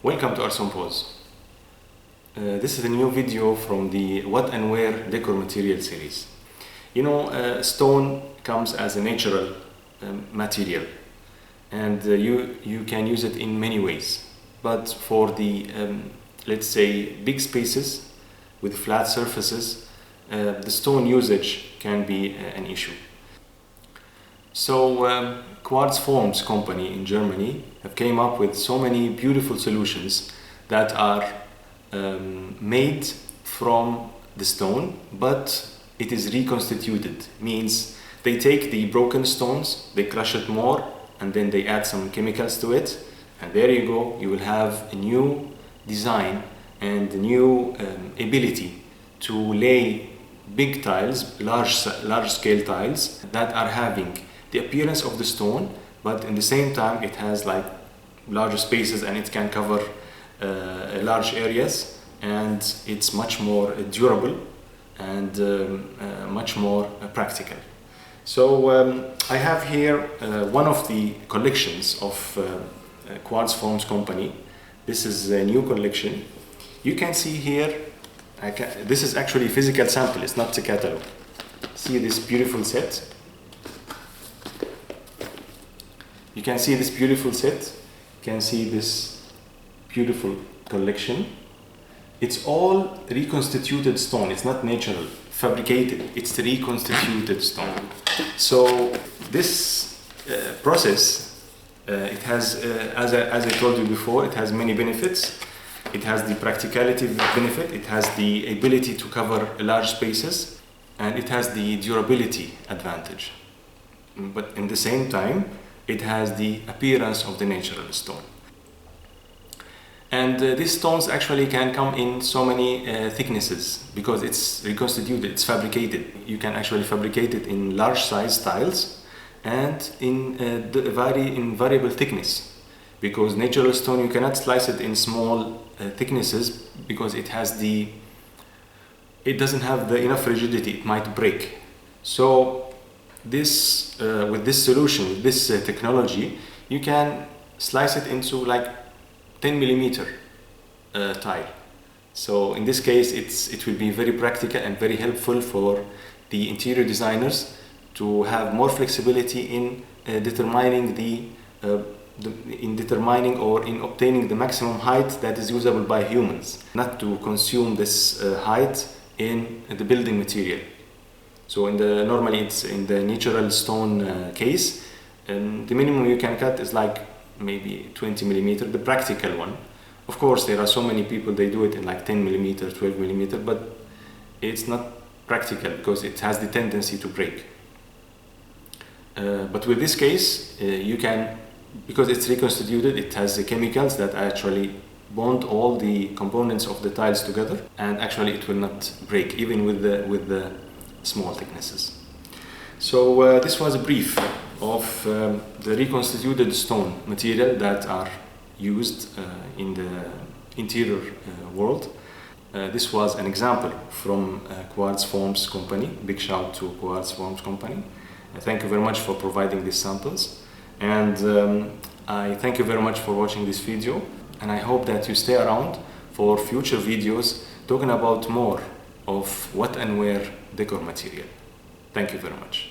Welcome to our Symposium. This is a new video from the What and Where Decor Material series. Stone comes as a natural material, and you can use it in many ways. But for the, let's say, big spaces with flat surfaces, the stone usage can be an issue. So Quartz Forms company in Germany have came up with so many beautiful solutions that are made from the stone, but it is reconstituted. Means they take the broken stones, they crush it more, and then they add some chemicals to it, and there you go, you will have a new design and a new ability to lay big tiles, large scale tiles that are having the appearance of the stone, but in the same time it has like larger spaces and it can cover large areas, and it's much more durable and much more practical. So I have here one of the collections of Quartz Forms company. This is a new collection. You can see here, this is actually a physical sample, it's not a catalog. See this beautiful set. You can see this beautiful set, you can see this beautiful collection. It's all reconstituted stone, it's not natural, fabricated, it's reconstituted stone. So this process, it has, as I told you before, it has many benefits. It has the practicality benefit, it has the ability to cover large spaces, and it has the durability advantage. But in the same time, it has the appearance of the natural stone. And these stones actually can come in so many thicknesses because it's reconstituted, it's fabricated. You can actually fabricate it in large size tiles and in variable thickness, because natural stone you cannot slice it in small thicknesses because it doesn't have enough rigidity, it might break. So this with this solution, with this technology, you can slice it into like 10 millimeter tile. So in this case it will be very practical and very helpful for the interior designers to have more flexibility in determining or in obtaining the maximum height that is usable by humans, not to consume this height in the building material. So normally it's in the natural stone case, and the minimum you can cut is like maybe 20 millimeter, the practical one. Of course, there are so many people, they do it in like 10 millimeter, 12 millimeter, but it's not practical because it has the tendency to break. But with this case, you can, because it's reconstituted, it has the chemicals that actually bond all the components of the tiles together, and actually it will not break, even with the small thicknesses. So this was a brief of the reconstituted stone material that are used in the interior world. This was an example from Quartz Forms company. Big shout to Quartz Forms company. Thank you very much for providing these samples, and I thank you very much for watching this video, and I hope that you stay around for future videos talking about more of what and where decor material. Thank you very much.